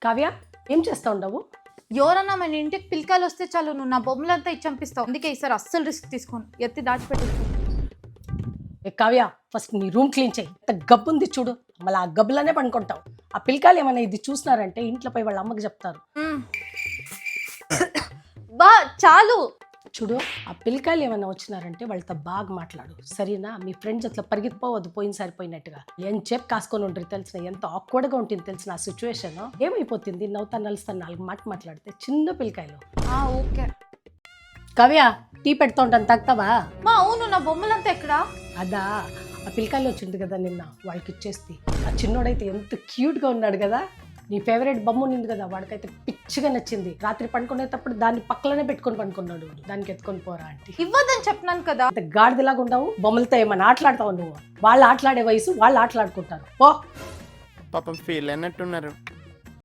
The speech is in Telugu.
కావ్య ఏం చేస్తా ఉండవు? ఎవరన్నా మన ఇంటికి పిల్లకాయలు వస్తే చాలు నువ్వు నా బొమ్మలంతా ఇచ్చి చంపిస్తావు. అందుకే ఈసారి అస్సలు రిస్క్ తీసుకోను, ఎత్తి దాచిపెట్టేస్తాను. కావ్య ఫస్ట్ నీ రూమ్ క్లీన్ చేయి. ఎంత గబ్బు ఉంది చూడు, మళ్ళీ ఆ గబ్బులనే పనుకుంటావు. ఆ పిల్లకాయలు ఏమైనా ఇది చూసినారంటే ఇంట్లో పోయి వాళ్ళ అమ్మకి చెప్తారు. బా చాలు. చూడు, ఆ పిల్లకాయలు ఏమైనా వచ్చినారంటే వాళ్ళతో బాగా మాట్లాడు, సరేనా? మీ ఫ్రెండ్స్ అట్లా పరిగెత్తిపోవద్దు, పోయినసారి పోయినట్టుగా. ఏం చెప్పు కాసుకొని ఉంటారు తెలిసిన, ఎంత ఆక్వర్డ్గా ఉంటుంది తెలిసిన ఆ సిచ్యువేషన్. ఏమైపోతుంది, నవ్వుతా నలుస్తా 4 మాట మాట్లాడితే చిన్న పిల్లకాయలు. ఓకే కావ్య టీ పెడుతూ ఉంటాను, తాగుతావా? మా అవును, నా బొమ్మలంతా ఎక్కడా? అదా, ఆ పిల్లకాయలు వచ్చింది కదా నిన్న, వాళ్ళకి ఇచ్చేస్తే. ఆ చిన్నోడైతే ఎంత క్యూట్గా ఉన్నాడు కదా. నీ ఫేవరెట్ బొమ్మ ఉంది కదా, వాడికైతే పిచ్చిగా నచ్చింది. రాత్రి పనుకునేటప్పుడు దాన్ని పక్కలోనే పెట్టుకొని పనుకున్నాడు. దానికి ఎత్తుకొని పోరా అంటే ఇవ్వదని చెప్పినాను కదా. అంత గాడిదలాగా ఉండవు, బొమ్మలతో ఏమన్నా ఆటలాడతావు నువ్వు. వాళ్ళు ఆటలాడే వయసు, వాళ్ళు ఆటలాడుకుంటారు. పో. పాపం ఫీల్ అన్నట్టున్నారు.